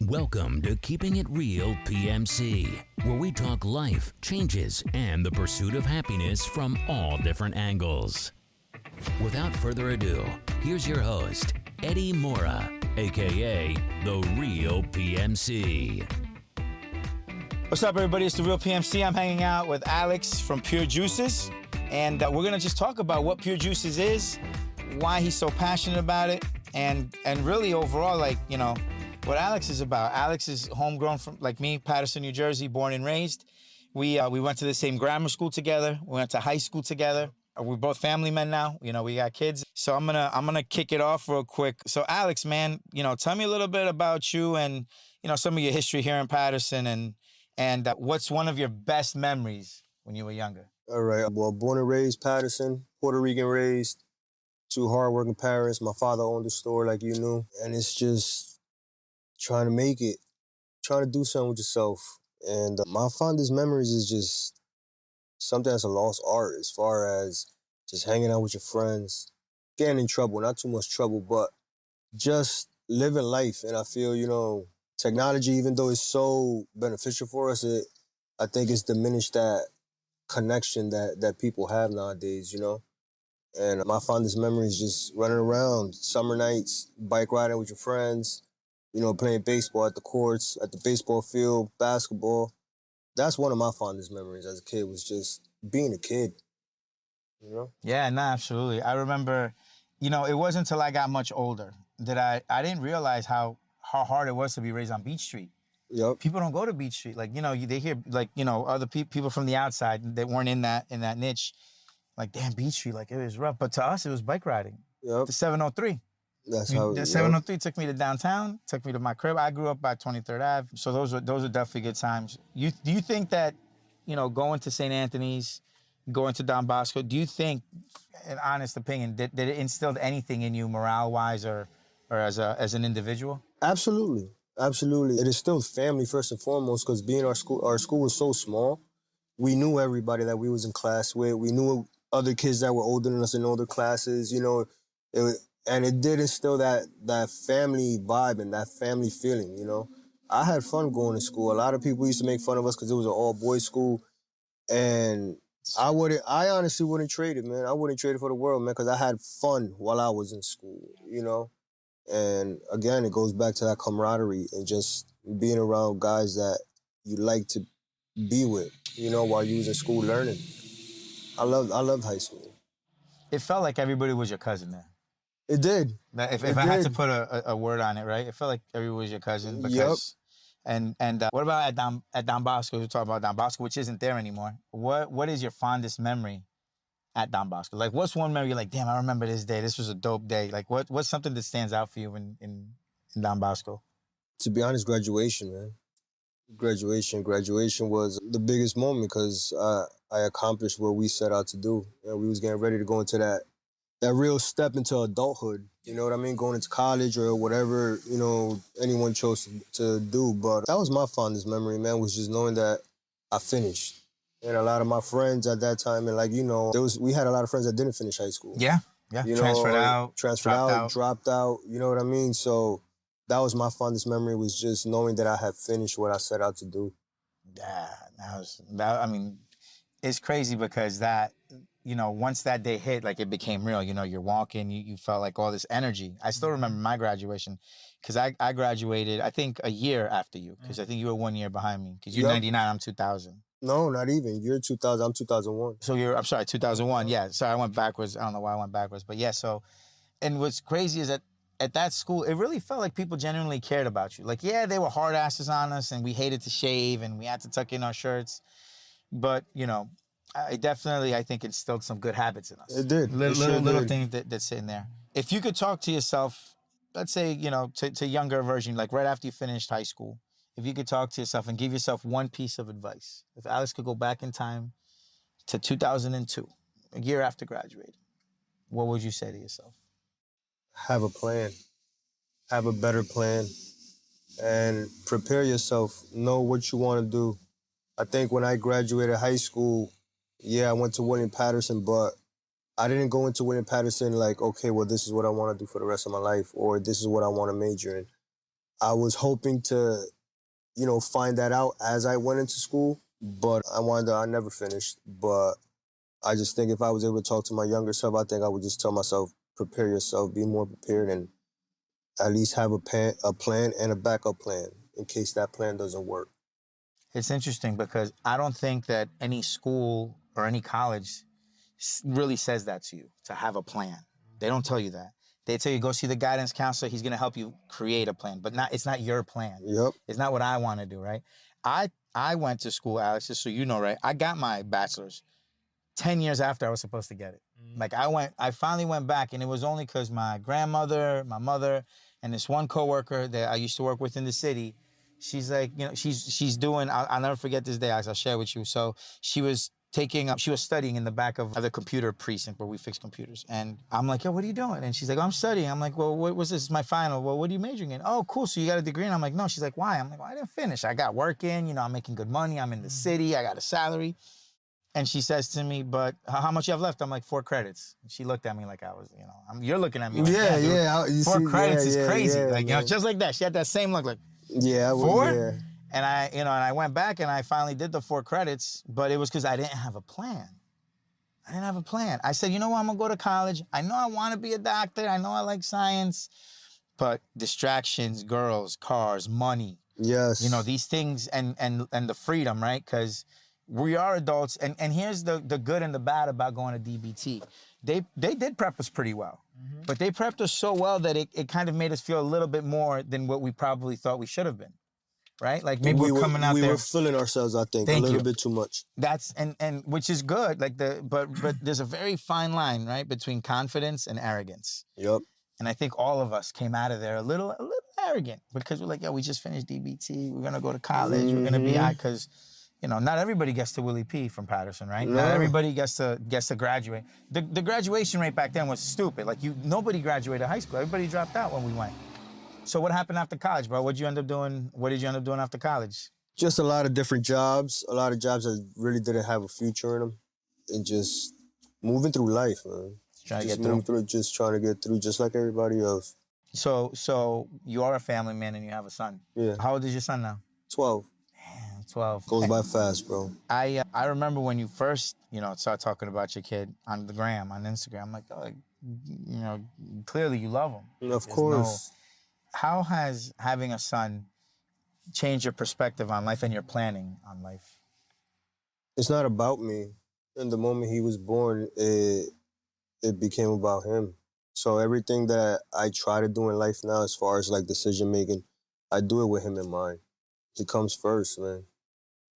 Welcome to Keeping It Real PMC, where we talk life, changes, and the pursuit of happiness from all different angles. Without further ado, here's your host, Eddie Mora, aka The Real PMC. What's up, everybody? It's The Real PMC. I'm hanging out with Alex from P.U.R.E. Juices, and we're gonna just talk about what P.U.R.E. Juices is, why he's so passionate about it, and really overall, what Alex is about. Alex is homegrown from, like me, Paterson, New Jersey, born and raised. We went to the same grammar school together. We went to high school together. We're both family men now. We got kids. So I'm gonna kick it off real quick. So Alex, man, tell me a little bit about you and some of your history here in Paterson and what's one of your best memories when you were younger? All right. Well, born and raised Paterson, Puerto Rican raised, two hardworking parents. My father owned a store, like you knew, and it's just trying to make it, trying to do something with yourself. And my fondest memories is just something that's a lost art as far as just hanging out with your friends, getting in trouble, not too much trouble, but just living life. And I feel, technology, even though it's so beneficial for us, I think it's diminished that connection that people have nowadays, And my fondest memory is just running around, summer nights, bike riding with your friends, playing baseball at the courts, at the baseball field, basketball. That's one of my fondest memories as a kid, was just being a kid, Yeah, no, absolutely. I remember, it wasn't until I got much older that I didn't realize how hard it was to be raised on Beach Street. Yep. People don't go to Beach Street. They hear, other people from the outside that weren't in that niche, like, damn, Beach Street, like, it was rough. But to us, it was bike riding. Yep. The 703. That's how The 703 took me to downtown, took me to my crib. I grew up by 23rd Ave, so those are definitely good times. Do you think that, going to St. Anthony's, going to Don Bosco, do you think, an honest opinion, that it instilled anything in you morale-wise or as an individual? Absolutely. Absolutely. It is still family first and foremost, because being our school was so small, we knew everybody that we was in class with. We knew other kids that were older than us in older classes, and it did instill that family vibe and that family feeling, I had fun going to school. A lot of people used to make fun of us because it was an all-boys school, and I honestly wouldn't trade it, man. I wouldn't trade it for the world, man, because I had fun while I was in school, And again, it goes back to that camaraderie and just being around guys that you like to be with, while you was in school learning. I loved high school. It felt like everybody was your cousin there. It did. If I had to put a word on it, right? It felt like everybody was your cousin. Because, yep. And what about at Don Bosco? We're talking about Don Bosco, which isn't there anymore. What is your fondest memory at Don Bosco? Like, what's one memory you're like, damn, I remember this day. This was a dope day. Like, what's something that stands out for you in Don Bosco? To be honest, graduation, man. Graduation was the biggest moment because I accomplished what we set out to do. And we was getting ready to go into that real step into adulthood. You know what I mean? Going into college or whatever, anyone chose to do. But that was my fondest memory, man, was just knowing that I finished. And a lot of my friends at that time, and we had a lot of friends that didn't finish high school. Yeah. Transferred out, dropped out. You know what I mean? So that was my fondest memory, was just knowing that I had finished what I set out to do. Yeah, it's crazy because that, once that day hit, like, it became real. You're walking, you felt like all this energy. I still remember my graduation because I graduated, I think, a year after you, because I think you were 1 year behind me, because you're 99, I'm 2000. No, not even. You're 2000, I'm 2001. So I'm sorry, 2001, yeah. Sorry, I went backwards. I don't know why I went backwards, but yeah, so, and what's crazy is that at that school, it really felt like people genuinely cared about you. Like, yeah, they were hard asses on us, and we hated to shave, and we had to tuck in our shirts, but, I think it instilled some good habits in us. It did. Little things that's sitting there. If you could talk to yourself, let's say, to younger version, like right after you finished high school, if you could talk to yourself and give yourself one piece of advice, if Alex could go back in time to 2002, a year after graduating, what would you say to yourself? Have a plan. Have a better plan. And prepare yourself. Know what you want to do. I think when I graduated high school, I went to William Paterson, but I didn't go into William Paterson like, okay, well, this is what I want to do for the rest of my life, or this is what I want to major in. I was hoping to, find that out as I went into school, but I never finished. But I just think if I was able to talk to my younger self, I think I would just tell myself, prepare yourself, be more prepared, and at least have a plan and a backup plan in case that plan doesn't work. It's interesting because I don't think that any school or any college really says that to you, to have a plan. They don't tell you that. They tell you, go see the guidance counselor. He's going to help you create a plan, but it's not your plan. Yep. It's not what I want to do, right? I went to school, Alex, just so you know, right? I got my bachelor's 10 years after I was supposed to get it. Like I finally went back, and it was only because my grandmother, my mother, and this one coworker that I used to work with in the city, she's like, she's doing, I'll never forget this day, Alex, I'll share with you. So she was studying in the back of the computer precinct where we fix computers. And I'm like, yo, what are you doing? And she's like, oh, I'm studying. I'm like, well, what was this? It's my final. Well, what are you majoring in? Oh, cool, so you got a degree? And I'm like, no. She's like, why? I'm like, well, I didn't finish. I got work in, I'm making good money. I'm in the city. I got a salary. And she says to me, but how much you have left? I'm like, 4 credits. And she looked at me like I was, you're looking at me like, yeah. 4 credits is crazy. Yeah, like, just like that. She had that same look like, yeah, 4? Yeah. And I went back and I finally did the 4 credits, but it was because I didn't have a plan. I didn't have a plan. I said, you know what, I'm gonna go to college. I know I wanna be a doctor. I know I like science, but distractions, girls, cars, money. Yes. These things and the freedom, right? Because we are adults, and here's the good and the bad about going to DBT. They did prep us pretty well, but they prepped us so well that it kind of made us feel a little bit more than what we probably thought we should have been, right? Like maybe we're coming out there. We were feeling ourselves, I think, a little bit too much. That's and which is good, but there's a very fine line, right, between confidence and arrogance. Yep. And I think all of us came out of there a little arrogant because we're like, yo, we just finished DBT. We're gonna go to college. We're gonna be out because. Not everybody gets to Willie P from Patterson, right? No. Not everybody gets to graduate. The graduation rate back then was stupid. Like nobody graduated high school. Everybody dropped out when we went. So what happened after college, bro? What did you end up doing after college? Just a lot of different jobs. A lot of jobs that really didn't have a future in them, and just moving through life, man. Trying to get through, just like everybody else. So you are a family man and you have a son. Yeah. How old is your son now? 12. 12. Goes by fast, bro. I remember when you first, started talking about your kid on the gram, on Instagram. I'm like, oh, clearly you love him. Of course. How has having a son changed your perspective on life and your planning on life? It's not about me. In the moment he was born, it became about him. So everything that I try to do in life now, as far as like decision making, I do it with him in mind. He comes first, man.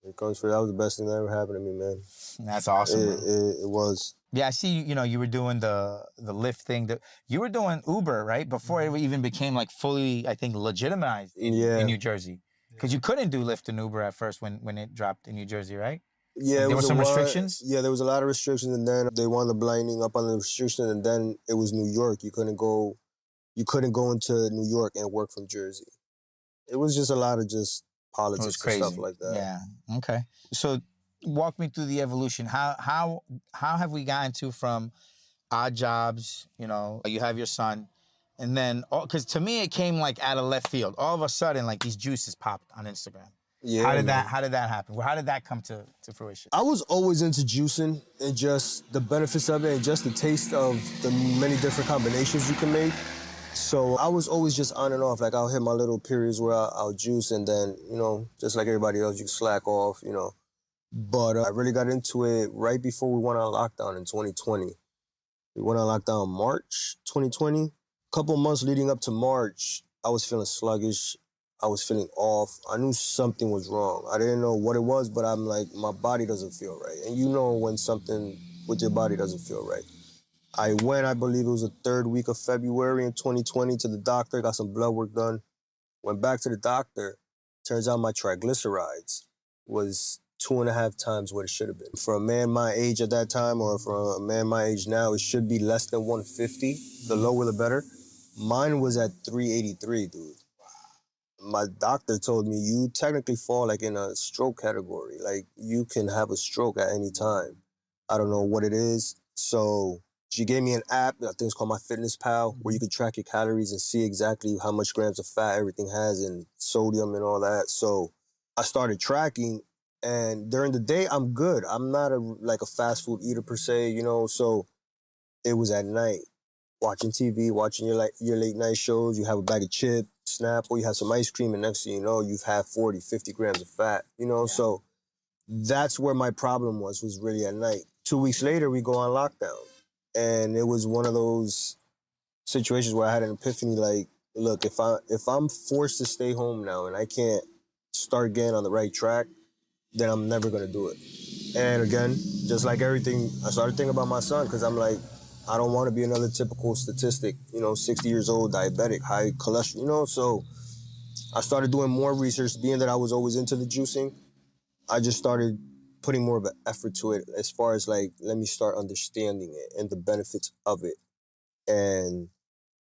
It comes first. That was the best thing that ever happened to me, man. That's awesome. It was. Yeah, I see. You were doing the Lyft thing. You were doing Uber, right? Before it even became like fully, I think, legitimized in New Jersey. Because you couldn't do Lyft and Uber at first when it dropped in New Jersey, right? Yeah, there were some restrictions. Yeah, there was a lot of restrictions, and then they wound up lining up on the restrictions, and then it was New York. You couldn't go into New York and work from Jersey. It was just a lot of just politics and stuff like that. Yeah. Okay. So walk me through the evolution. How have we gotten to from odd jobs, you have your son, and then, because to me it came like out of left field. All of a sudden, like these juices popped on Instagram. Yeah. How did that happen? How did that come to fruition? I was always into juicing and just the benefits of it and just the taste of the many different combinations you can make. So I was always just on and off. Like I'll hit my little periods where I'll juice and then, just like everybody else, you slack off, But I really got into it right before we went on lockdown in 2020. We went on lockdown in March 2020. A couple months leading up to March, I was feeling sluggish. I was feeling off. I knew something was wrong. I didn't know what it was, but I'm like, my body doesn't feel right. And you know when something with your body doesn't feel right. I went, I believe it was the 3rd week of February in 2020 to the doctor, got some blood work done. Went back to the doctor. Turns out my triglycerides was 2.5 times what it should have been. For a man my age at that time, or for a man my age now, it should be less than 150. The lower, the better. Mine was at 383, dude. My doctor told me, you technically fall like in a stroke category. Like you can have a stroke at any time. I don't know what it is. So She gave me an app, I think it's called My Fitness Pal, where you can track your calories and see exactly how much grams of fat everything has and sodium and all that. So I started tracking, and during the day, I'm good. I'm not like a fast food eater per se, you know, so it was at night, watching TV, watching your late night shows. You have a bag of chips, snap, or you have some ice cream, and next thing you know, you've had 40, 50 grams of fat, you know? Yeah. So that's where my problem was really at night. 2 weeks later, we go on lockdown. And it was one of those situations where I had an epiphany, like, look, if I'm forced to stay home now and I can't start getting on the right track, then I'm never gonna do it. And again, just like everything, I started thinking about my son, because I'm like, I don't want to be another typical statistic, you know, 60 years old, diabetic, high cholesterol, you know? So I started doing more research. Being that I was always into the juicing, I just started putting more of an effort to it, as far as like, let me start understanding it and the benefits of it. And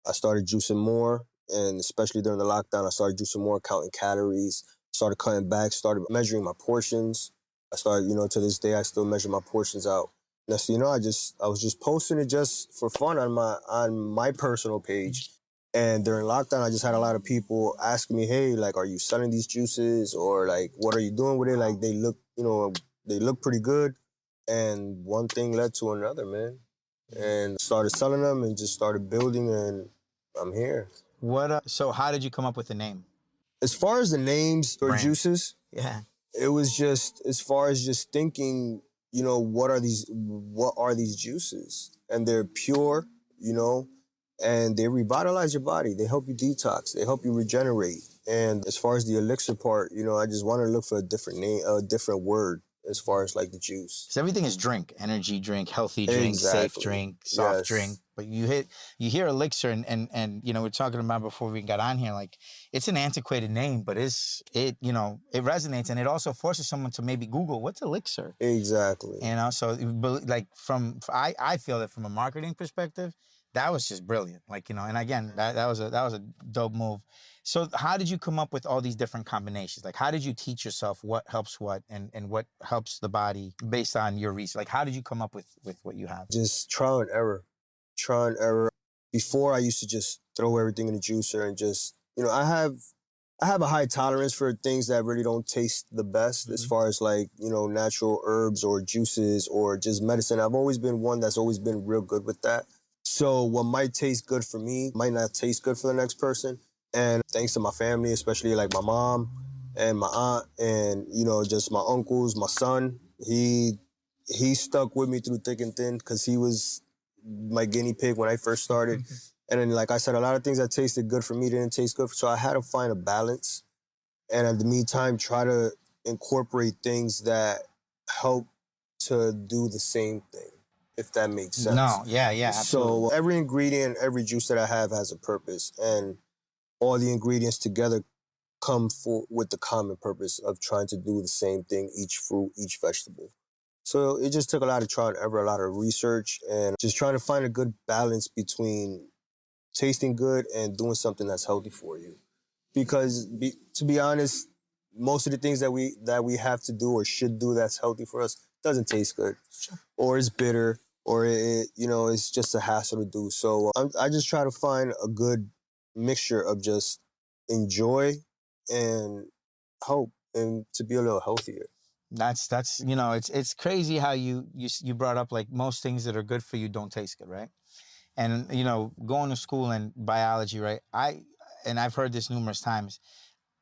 I started juicing more, and especially during the lockdown, I started juicing more, counting calories, started cutting back, started measuring my portions. I started, you know, to this day, I still measure my portions out. Next thing you know, I was just posting it just for fun on my personal page. And during lockdown, I just had a lot of people asking me, hey, like, are you selling these juices? Or like, what are you doing with it? Like, they look, you know, they look pretty good. And one thing led to another, man. And started selling them and just started building, and I'm here. So how did you come up with the name? As far as the names or Brand. juices, Yeah. it was just, as far as just thinking, you know, what are these juices? And they're pure, you know, and they revitalize your body. They help you detox. They help you regenerate. And as far as the elixir part, you know, I just wanted to look for a different name, a different word, as far as like the juice. Because everything is drink, energy drink, healthy drink, exactly. safe drink, soft Yes. drink. But you hear elixir, and you know, we're talking about before we got on here, like, it's an antiquated name, but it you know, it resonates, and it also forces someone to maybe Google what's elixir. Exactly. You know, so like I feel that from a marketing perspective, that was just brilliant. Like, you know, and again, that was a dope move. So how did you come up with all these different combinations? Like, how did you teach yourself what helps what and what helps the body based on your research? Like, how did you come up with what you have? Just trial and error. Trial and error. Before, I used to just throw everything in the juicer and just, you know, I have a high tolerance for things that really don't taste the best, as far as like, you know, natural herbs or juices or just medicine. I've always been one that's always been real good with that. So what might taste good for me might not taste good for the next person. And thanks to my family, especially like my mom and my aunt and, you know, just my uncles, my son, he stuck with me through thick and thin, because he was my guinea pig when I first started. And then, like I said, a lot of things that tasted good for me didn't taste good. So I had to find a balance. And in the meantime, try to incorporate things that help to do the same thing, if that makes sense. No, yeah, absolutely. So every ingredient, every juice that I have has a purpose. And all the ingredients together come with the common purpose of trying to do the same thing, each fruit, each vegetable. So it just took a lot of trial and error, a lot of research, and just trying to find a good balance between tasting good and doing something that's healthy for you. Because to be honest, most of the things that we have to do or should do that's healthy for us doesn't taste good, or it's bitter, or you know, it's just a hassle to do. So I just try to find a good mixture of just enjoy and hope, and to be a little healthier. That's you know, it's crazy how you brought up, like, most things that are good for you don't taste good, right? And, you know, going to school in biology, right? I've heard this numerous times.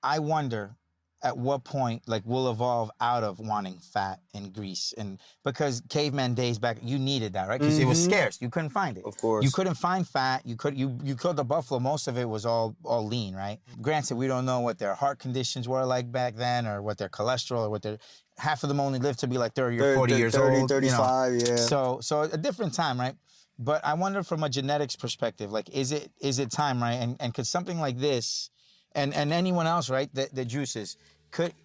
I wonder at what point, like, we'll evolve out of wanting fat and grease, and because caveman days back, you needed that, right? Because it was scarce. You couldn't find it. Of course. You couldn't find fat. You killed the buffalo. Most of it was all lean, right? Granted, we don't know what their heart conditions were like back then, or what their cholesterol, or what their, half of them only lived to be like 30 or 40 years 30, old. 35, you know? yeah. So a different time, right? But I wonder, from a genetics perspective, like, is it time, right? And could something like this, and anyone else, right, the juices,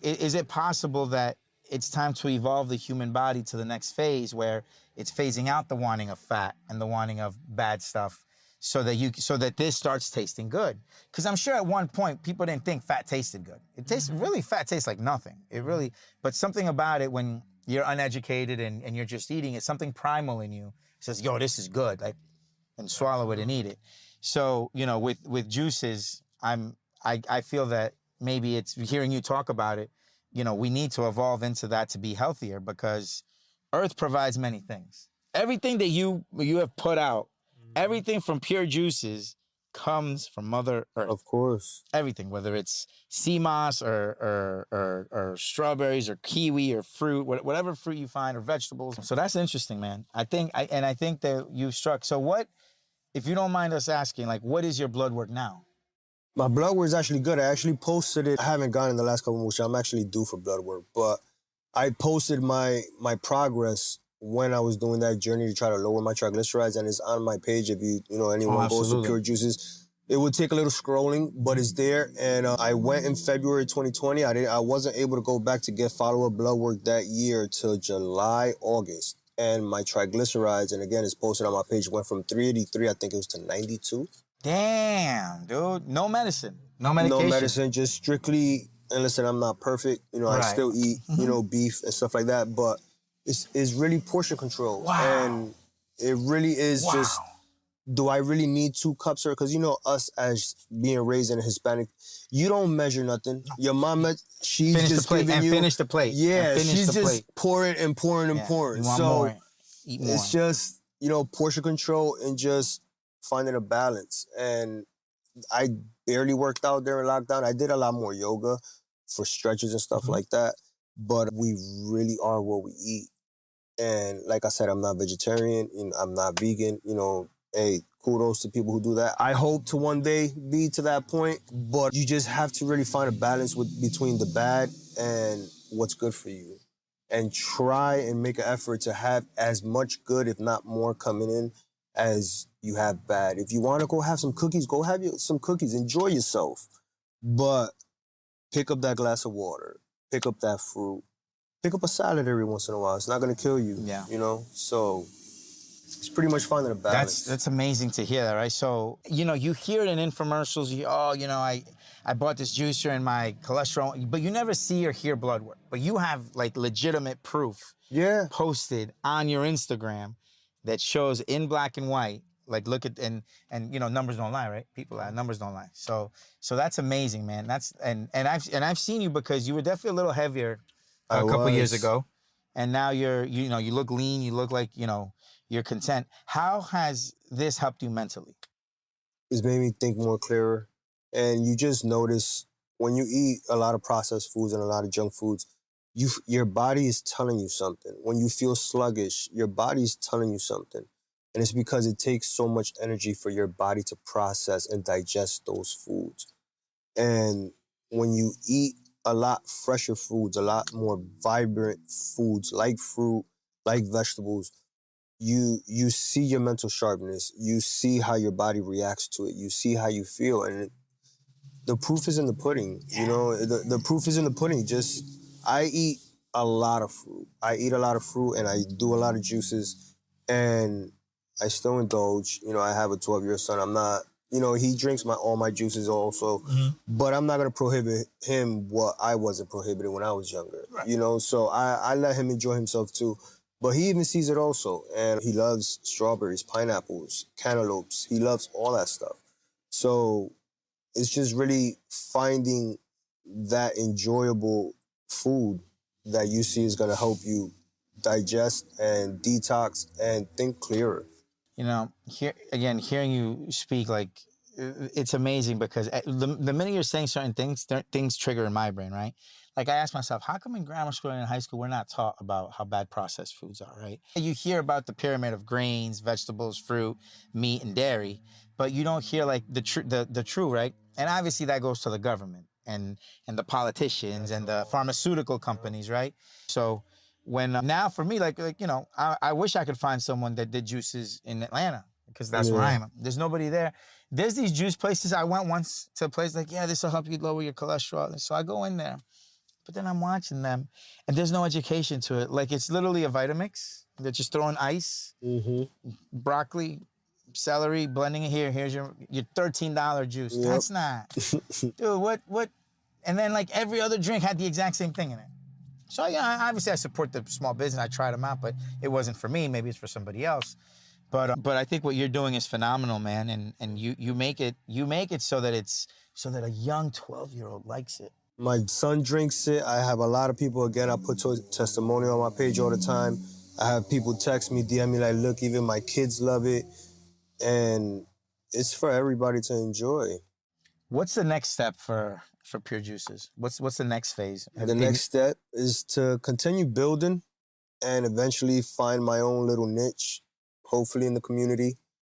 is it possible that it's time to evolve the human body to the next phase, where it's phasing out the wanting of fat and the wanting of bad stuff, so that this starts tasting good? Because I'm sure at one point people didn't think fat tasted good. It tastes really, fat tastes like nothing. It really, but something about it, when you're uneducated and you're just eating it. Something primal in you says, yo, this is good, like, and swallow it and eat it. So, you know, with juices, I feel that maybe it's hearing you talk about it, you know, we need to evolve into that to be healthier because Earth provides many things. Everything that you have put out, everything from Pure Juices comes from Mother Earth. Of course. Everything, whether it's sea moss or strawberries or kiwi or fruit, whatever fruit you find or vegetables. So that's interesting, man. I think that you've struck. So what, if you don't mind us asking, like, what is your blood work now? My blood work is actually good. I actually posted it. I haven't gone in the last couple of weeks. I'm actually due for blood work, but I posted my progress when I was doing that journey to try to lower my triglycerides, and it's on my page. If anyone goes to Pure Juices, it would take a little scrolling, but it's there. And I went in February 2020. I wasn't able to go back to get follow-up blood work that year till July, August. And my triglycerides, and again, it's posted on my page, went from 383, I think it was, to 92. Damn, dude. No medicine. No medication. No medicine, just strictly, and listen, I'm not perfect. I still eat, beef and stuff like that, but it's really portion control. Wow. And it really is just, do I really need 2 cups? Because us as being raised in a Hispanic, you don't measure nothing. Your mama, she's finish just the plate giving and you. finish the plate. Yeah, she's just plate. pouring and pouring and pouring. You want so more, eat more. It's just, portion control and just finding a balance. And I barely worked out during lockdown. I did a lot more yoga for stretches and stuff like that. But we really are what we eat. And like I said, I'm not vegetarian. I'm not vegan. Hey, kudos to people who do that. I hope to one day be to that point, but you just have to really find a balance between the bad and what's good for you. And try and make an effort to have as much good, if not more, coming in as you have bad. If you want to go have some cookies, go have some cookies. Enjoy yourself. But pick up that glass of water. Pick up that fruit. Pick up a salad every once in a while. It's not going to kill you, So it's pretty much finding a balance. That's amazing to hear that, right? So, you hear it in infomercials. I bought this juicer and my cholesterol, but you never see or hear blood work. But you have, like, legitimate proof posted on your Instagram that shows in black and white, like, look at, and numbers don't lie, right? Numbers don't lie. So that's amazing, man. And I've seen you because you were definitely a little heavier a couple years ago, and now you look lean, you look like, you're content. How has this helped you mentally? It's made me think more clearer. And you just notice when you eat a lot of processed foods and a lot of junk foods, your body is telling you something. When you feel sluggish, your body is telling you something. And it's because it takes so much energy for your body to process and digest those foods. And when you eat a lot fresher foods, a lot more vibrant foods like fruit, like vegetables, you see your mental sharpness. You see how your body reacts to it. You see how you feel. And the proof is in the pudding. The proof is in the pudding. I eat a lot of fruit. And I do a lot of juices, and I still indulge. I have a 12-year son. I'm not, he drinks all my juices also, but I'm not going to prohibit him what I wasn't prohibited when I was younger. Right. So I let him enjoy himself too. But he even sees it also, and he loves strawberries, pineapples, cantaloupes. He loves all that stuff. So it's just really finding that enjoyable food that you see is going to help you digest and detox and think clearer. Hearing you speak, like, it's amazing because the minute you're saying certain things trigger in my brain, right? Like, I ask myself, how come in grammar school and in high school we're not taught about how bad processed foods are, right? You hear about the pyramid of grains, vegetables, fruit, meat, and dairy, but you don't hear, like, the true, right? And obviously that goes to the government and the politicians and the pharmaceutical companies, right? So when now for me, I wish I could find someone that did juices in Atlanta, because that's where I am. There's nobody there. There's these juice places. I went once to a place like, this will help you lower your cholesterol. And so I go in there, but then I'm watching them, and there's no education to it. Like, it's literally a Vitamix. They're just throwing ice, broccoli, celery, blending it here. Here's your $13 juice. Yep. That's not, dude. What? And then, like, every other drink had the exact same thing in it. So yeah, obviously I support the small business. I tried them out, but it wasn't for me. Maybe it's for somebody else. But I think what you're doing is phenomenal, man. And you make it so that a young 12-year-old likes it. My son drinks it. I have a lot of people, again, I put testimonial on my page all the time. I have people text me, DM me like, look, even my kids love it. And it's for everybody to enjoy. What's the next step for Pure Juices? What's the next phase? The next step is to continue building and eventually find my own little niche, hopefully in the community.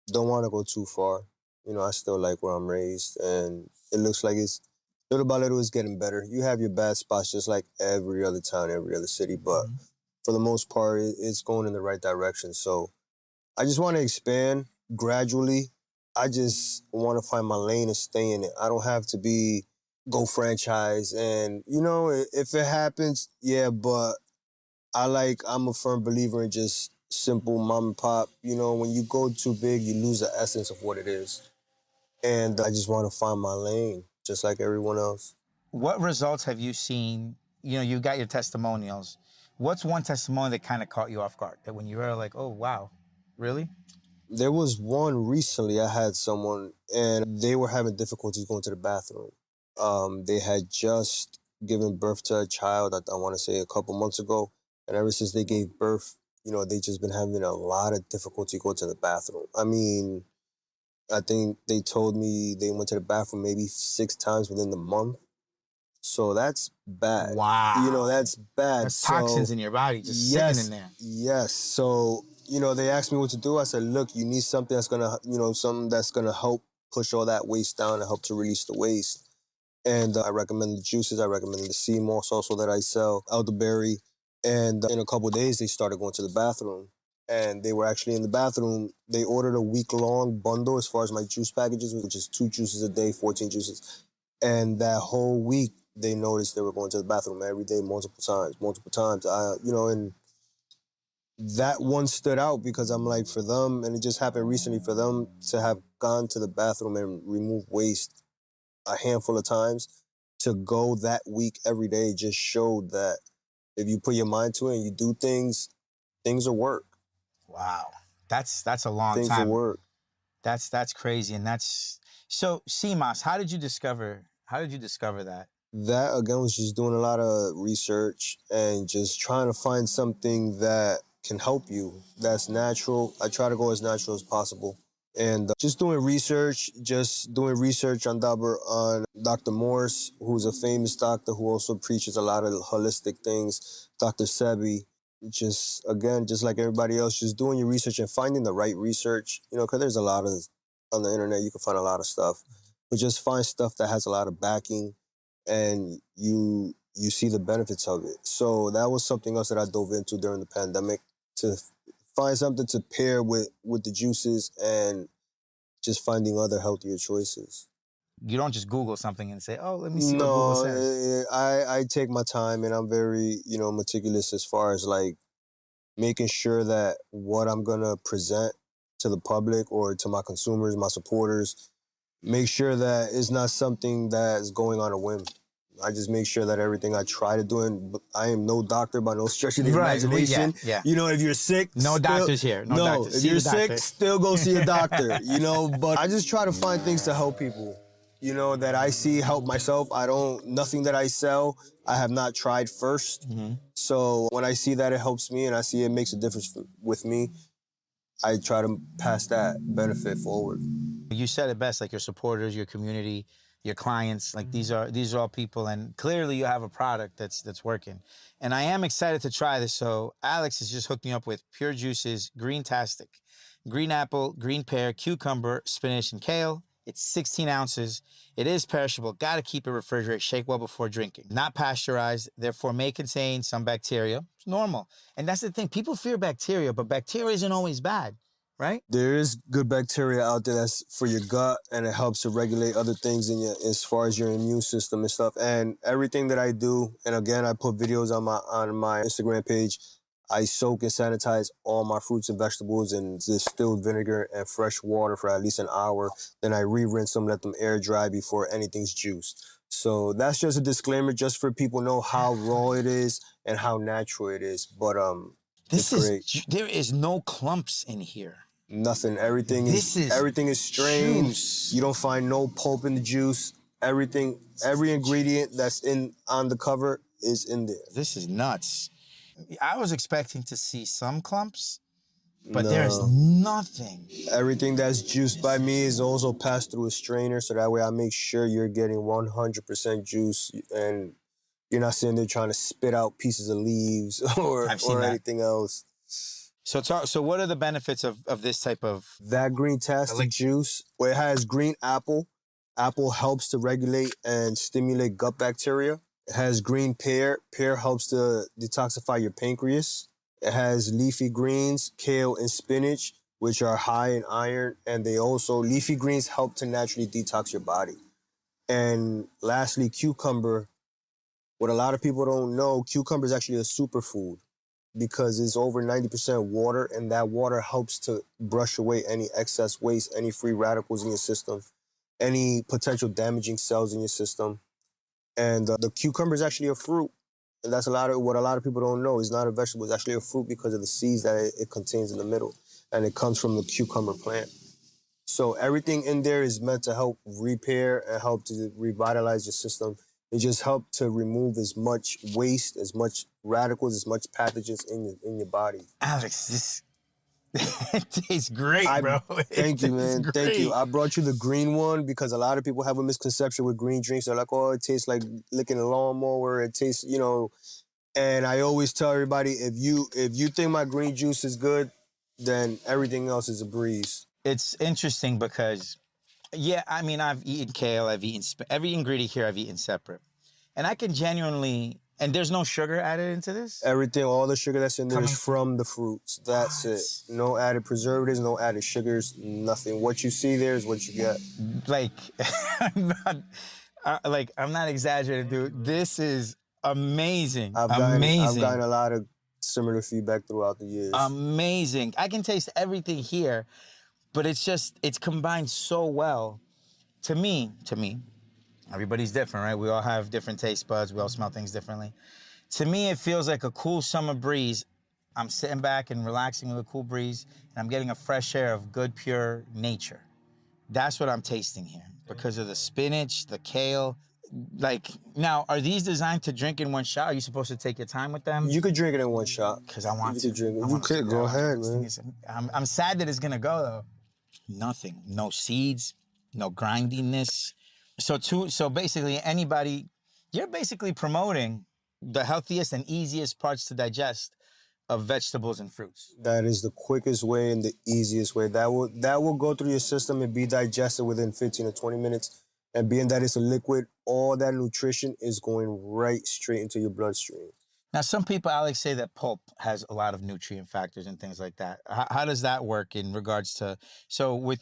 Don't want to go too far. You know, I still like where I'm raised, and it looks like it's little by little it's getting better. You have your bad spots just like every other town, every other city, but for the most part, it's going in the right direction. So I just want to expand gradually. I just want to find my lane and stay in it. I don't have to go franchise. And, you know, if it happens, yeah, but I'm a firm believer in just simple mom and pop. You know, when you go too big, you lose the essence of what it is. And I just want to find my lane, just like everyone else. What results have you seen? You know, you got your testimonials. What's one testimony that kind of caught you off guard? That when you were like, oh, wow, really? There was one recently, I had someone, and they were having difficulties going to the bathroom. They had just given birth to a child, I want to say a couple months ago. And ever since they gave birth, you know, they just been having a lot of difficulty going to the bathroom. I mean, I think they told me they went to the bathroom maybe 6 times within the month. So that's bad. Wow. You know, that's bad. That's toxins in your body just sitting in there. Yes. So, you know, they asked me what to do. I said, look, you need something that's going to, you know, something that's going to help push all that waste down and help to release the waste. And I recommend the juices. I recommend the sea moss also that I sell, elderberry. And in a couple of days, they started going to the bathroom. And they were actually in the bathroom. They ordered a week-long bundle as far as my juice packages, which is 2 juices a day, 14 juices. And that whole week, they noticed they were going to the bathroom every day, multiple times. You know, and that one stood out because I'm like, for them, and it just happened recently, for them to have gone to the bathroom and remove waste a handful of times, to go that week every day just showed that if you put your mind to it and you do things, things will work. Wow. That's a long Things time. will work. That's crazy. And that's so CMOS, how did you discover that? That, again, was just doing a lot of research and just trying to find something that can help you, that's natural. I try to go as natural as possible. And just doing research on Dr. Morse, who's a famous doctor who also preaches a lot of holistic things, Dr. Sebi. Just, again, just like everybody else, just doing your research and finding the right research, you know, because there's a lot of, on the internet, you can find a lot of stuff, but just find stuff that has a lot of backing and you see the benefits of it. So that was something else that I dove into during the pandemic, to find something to pair with the juices and just finding other healthier choices. You don't just Google something and say, oh, let me see what Google says. I take my time, and I'm very, you know, meticulous as far as like making sure that what I'm gonna present to the public or to my consumers, my supporters, make sure that it's not something that's going on a whim. I just make sure that everything I try to do, and I am no doctor by no stretch of the imagination. Yeah. You know, if you're sick, doctors here. No doctors. If you're sick, still go see a doctor, you know? But I just try to find things to help people, you know, that I see help myself. Nothing that I sell, I have not tried first. So when I see that it helps me and I see it makes a difference with me, I try to pass that benefit forward. You said it best, like your supporters, your community, your clients, like these are all people, and clearly you have a product that's working. And I am excited to try this. So Alex has just hooked me up with Pure Juices Green-tastic. Green apple, green pear, cucumber, spinach, and kale. It's 16 ounces. It is perishable. Got to keep it refrigerated. Shake well before drinking. Not pasteurized, therefore may contain some bacteria. It's normal. And that's the thing. People fear bacteria, but bacteria isn't always bad, right? There is good bacteria out there that's for your gut, and it helps to regulate other things in your, as far as your immune system and stuff. And everything that I do, and again, I put videos on my Instagram page. I soak and sanitize all my fruits and vegetables in distilled vinegar and fresh water for at least an hour. Then I re-rinse them, let them air dry before anything's juiced. So that's just a disclaimer, just for people to know how raw it is and how natural it is. But it's This is, great. there is no clumps in here. Nothing. Everything This is everything is strained. juice. You don't find no pulp in the juice. Everything, every ingredient that's on the cover is in there. This is nuts. I was expecting to see some clumps, but there is No. nothing. Everything that's juiced by me is also passed through a strainer, so that way I make sure you're getting 100% juice and you're not sitting there trying to spit out pieces of leaves or anything else. So what are the benefits of this type of... That green tasty juice, where it has green apple. Apple helps to regulate and stimulate gut bacteria. It has green pear. Pear helps to detoxify your pancreas. It has leafy greens, kale, and spinach, which are high in iron. And leafy greens help to naturally detox your body. And lastly, cucumber. What a lot of people don't know, cucumber is actually a superfood because it's over 90% water, and that water helps to brush away any excess waste, any free radicals in your system, any potential damaging cells in your system. And the cucumber is actually a fruit. And that's what a lot of people don't know. It's not a vegetable. It's actually a fruit because of the seeds that it contains in the middle. And it comes from the cucumber plant. So everything in there is meant to help repair and help to revitalize your system. It just helps to remove as much waste, as much radicals, as much pathogens in your body. Alex, this it tastes great, bro. Thank you, man. Great. Thank you. I brought you the green one because a lot of people have a misconception with green drinks. They're like, oh, it tastes like licking a lawnmower. It tastes, and I always tell everybody, if you think my green juice is good, then everything else is a breeze. It's interesting because, yeah, I mean, I've eaten kale, every ingredient here I've eaten separate. And I can genuinely, and there's no sugar added into this? Everything, all the sugar that's in there is from the fruits. That's it. No added preservatives, no added sugars, nothing. What you see there is what you get. Like, I'm not exaggerating, dude. This is amazing. I've gotten a lot of similar feedback throughout the years. Amazing. I can taste everything here, but it's combined so well. To me, everybody's different, right? We all have different taste buds. We all smell things differently. To me, it feels like a cool summer breeze. I'm sitting back and relaxing with a cool breeze, and I'm getting a fresh air of good, pure nature. That's what I'm tasting here because of the spinach, the kale. Like, now, are these designed to drink in one shot? Are you supposed to take your time with them? You could drink it in one shot. Because I want to. You could. Go ahead, man. I'm sad that it's going to go, though. Nothing. No seeds, no grindiness. So basically, you're basically promoting the healthiest and easiest parts to digest of vegetables and fruits. That is the quickest way and the easiest way. That will go through your system and be digested within 15 to 20 minutes. And being that it's a liquid, all that nutrition is going right straight into your bloodstream. Now, some people, Alex, say that pulp has a lot of nutrient factors and things like that. How does that work in regards to... So what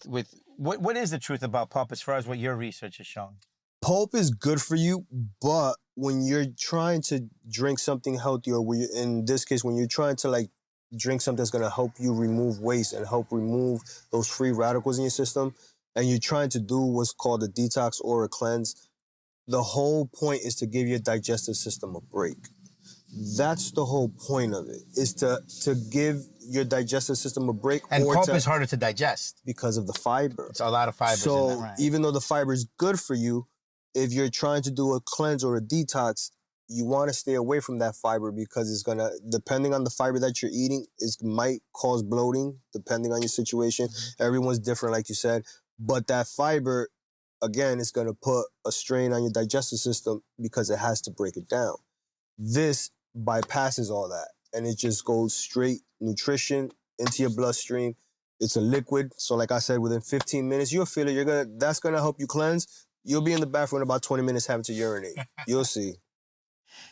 is the truth about pulp as far as what your research has shown? Pulp is good for you, but when you're trying to drink something healthy, or in this case, when you're trying to drink something that's going to help you remove waste and help remove those free radicals in your system, and you're trying to do what's called a detox or a cleanse, the whole point is to give your digestive system a break. That's the whole point of it, is to give your digestive system a break. And pulp is harder to digest. Because of the fiber. It's a lot of fibers in that, right? Even though the fiber is good for you, if you're trying to do a cleanse or a detox, you want to stay away from that fiber because it's going to, depending on the fiber that you're eating, it might cause bloating, depending on your situation. Everyone's different, like you said. But that fiber, again, is going to put a strain on your digestive system because it has to break it down. This bypasses all that, and it just goes straight nutrition into your bloodstream. It's a liquid, so like I said, within 15 minutes, you'll feel it. That's going to help you cleanse. You'll be in the bathroom in about 20 minutes having to urinate. You'll see.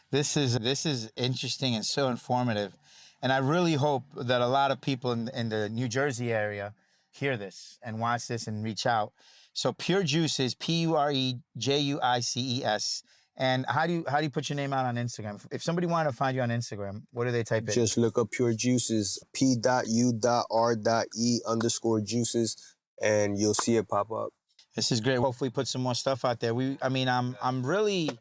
This is interesting and so informative. And I really hope that a lot of people in the New Jersey area hear this and watch this and reach out. So P.U.R.E. Juices, P.U.R.E. Juices. And how do you put your name out on Instagram? If somebody wanted to find you on Instagram, what do they type in? Just look up P.U.R.E. Juices, P.U.R.E.Juices, and you'll see it pop up. This is great. Hopefully put some more stuff out there. I'm really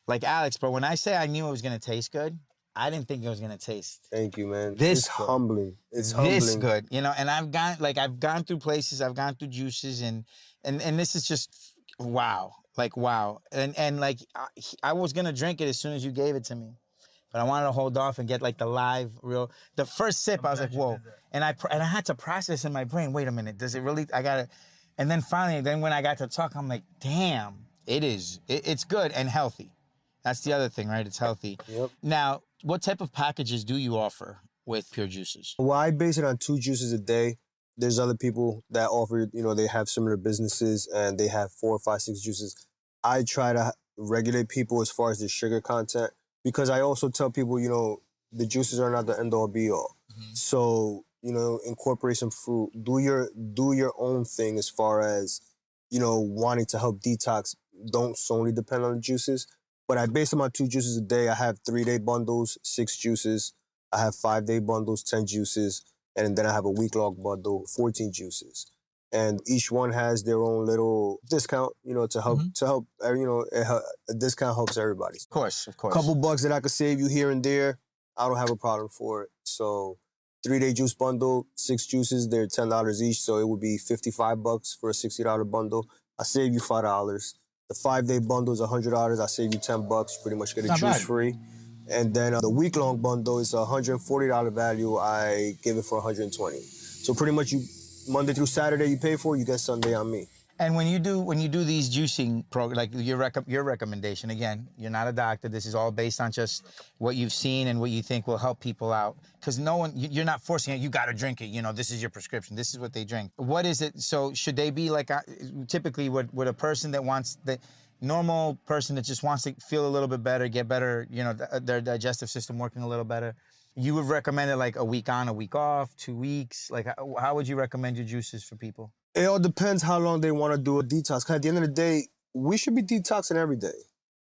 like Alex, but when I say I knew it was going to taste good, I didn't think it was gonna taste Thank you, man. this It's good. humbling. It's This humbling. good, you know. And I've gone through places, I've gone through juices, and this is just wow, like wow. And like I was gonna drink it as soon as you gave it to me, but I wanted to hold off and get like the live real. The first sip, I was like, whoa, and I had to process in my brain. Wait a minute, does it really? I gotta. And then finally, when I got to talk, I'm like, damn, it's good and healthy. That's the other thing, right? It's healthy. Yep. Now, what type of packages do you offer with Pure Juices? Well, I base it on 2 juices a day. There's other people that offer, they have similar businesses and they have 4, 5, 6 juices. I try to regulate people as far as the sugar content because I also tell people, the juices are not the end all be all. Mm-hmm. So, incorporate some fruit. Do your own thing as far as, wanting to help detox. Don't solely depend on the juices. But I base them on 2 juices a day. I have 3-day bundles, 6 juices. I have 5-day bundles, 10 juices. And then I have a week-long bundle, 14 juices. And each one has their own little discount, to help, a discount helps everybody. Of course. Couple bucks that I could save you here and there, I don't have a problem for it. So 3-day juice bundle, 6 juices, they're $10 each. So it would be $55 for a $60 bundle. I save you $5. The 5-day bundle is $100. I save you $10. Pretty much get a juice free. And then the week-long bundle is a $140 value. I give it for $120. So pretty much Monday through Saturday you pay for, you get Sunday on me. And when you do these juicing programs, like your recommendation, again, you're not a doctor. This is all based on just what you've seen and what you think will help people out. Because you're not forcing it. You got to drink it. This is your prescription. This is what they drink. What is it? So should they be like, typically would a person that wants, the normal person that just wants to feel a little bit better, get better, their digestive system working a little better, you would recommend it like a week on, a week off, 2 weeks? Like, how would you recommend your juices for people? It all depends how long they want to do a detox. 'Cause at the end of the day, we should be detoxing every day.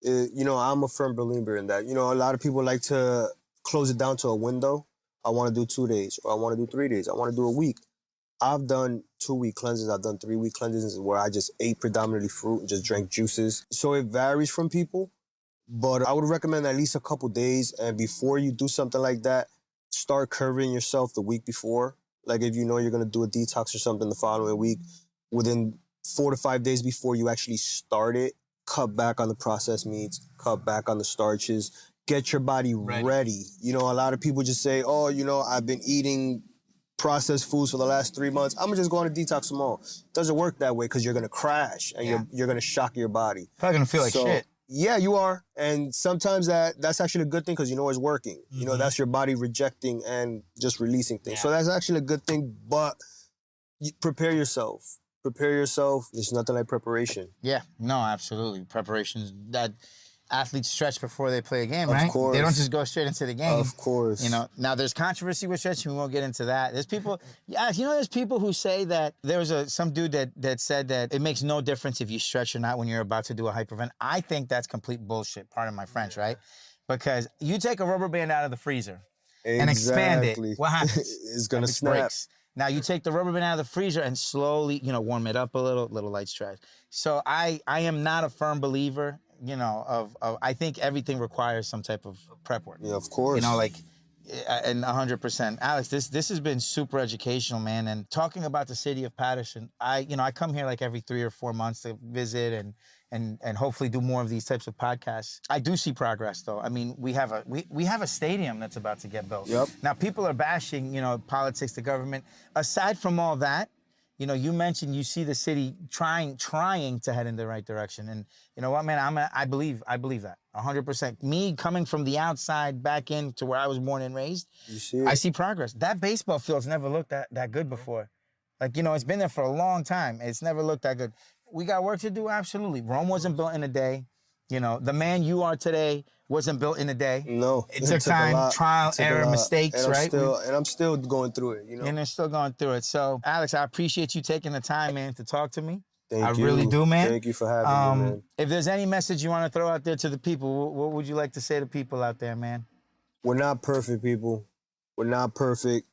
I'm a firm believer in that. A lot of people like to close it down to a window. I want to do 2 days, or I want to do 3 days. I want to do a week. I've done 2-week cleanses. I've done 3-week cleanses where I just ate predominantly fruit and just drank juices. So it varies from people, but I would recommend at least a couple days. And before you do something like that, start curving yourself the week before. Like if you're going to do a detox or something the following week, within 4 to 5 days before you actually start it, cut back on the processed meats, cut back on the starches, get your body ready. A lot of people just say, oh, I've been eating processed foods for the last 3 months. I'm gonna just go on a detox them all. It doesn't work that way because you're gonna crash and you're gonna shock your body. Probably gonna feel like shit. Yeah, you are. And sometimes that's actually a good thing because it's working. Mm-hmm. That's your body rejecting and just releasing things. Yeah. So that's actually a good thing, but prepare yourself. Prepare yourself. There's nothing like preparation. Yeah, no, absolutely. Preparation's that athletes stretch before they play a game, right? Of course. They don't just go straight into the game. Of course. Now there's controversy with stretching. We won't get into that. There's people, there's people who say that there was some dude that said that it makes no difference if you stretch or not when you're about to do a hypervent. I think that's complete bullshit, pardon my French, right? Because you take a rubber band out of the freezer and expand it, what happens? It's gonna snap. Breaks. Now you take the rubber band out of the freezer and slowly, warm it up a little light stretch. So I am not a firm believer, I think everything requires some type of prep work. Yeah, of course. And 100%. Alex, this has been super educational, man. And talking about the city of Patterson, I come here like every 3 or 4 months to visit and hopefully do more of these types of podcasts. I do see progress, though. I mean, we have a stadium that's about to get built. Yep. Now, people are bashing, politics, the government. Aside from all that, you mentioned you see the city trying to head in the right direction. And you know what, man, I believe that 100%. Me coming from the outside back into where I was born and raised, I see progress. That baseball field's never looked that good before. Like, it's been there for a long time. It's never looked that good. We got work to do, absolutely. Rome wasn't built in a day. The man you are today wasn't built in a day. No. It took time, trial, error, mistakes, right? And I'm still going through it, And they're still going through it. So, Alex, I appreciate you taking the time, man, to talk to me. Thank you. I really do, man. Thank you for having me, man. If there's any message you want to throw out there to the people, what would you like to say to people out there, man? We're not perfect, people. We're not perfect.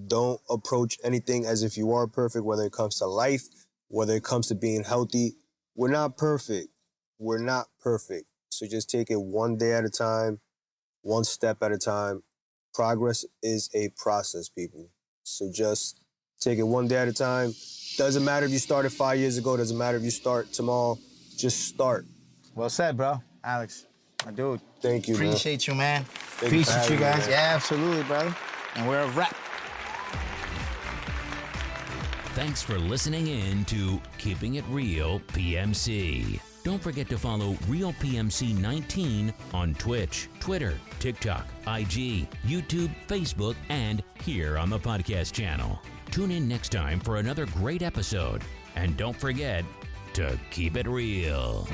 Don't approach anything as if you are perfect, whether it comes to life, whether it comes to being healthy. We're not perfect. We're not perfect. So just take it one day at a time. one step at a time. Progress is a process, people. So just take it one day at a time. Doesn't matter if you started 5 years ago. Doesn't matter if you start tomorrow. Just start. Well said, bro. Alex, my dude. Thank you, man. Appreciate you, man. Thank you for Appreciate you having me, guys. man. Yeah, absolutely, brother. And we're a wrap. Thanks for listening in to Keeping It Real PMC. Don't forget to follow Real PMC 19 on Twitch, Twitter, TikTok, IG, YouTube, Facebook, and here on the podcast channel. Tune in next time for another great episode. And don't forget to keep it real.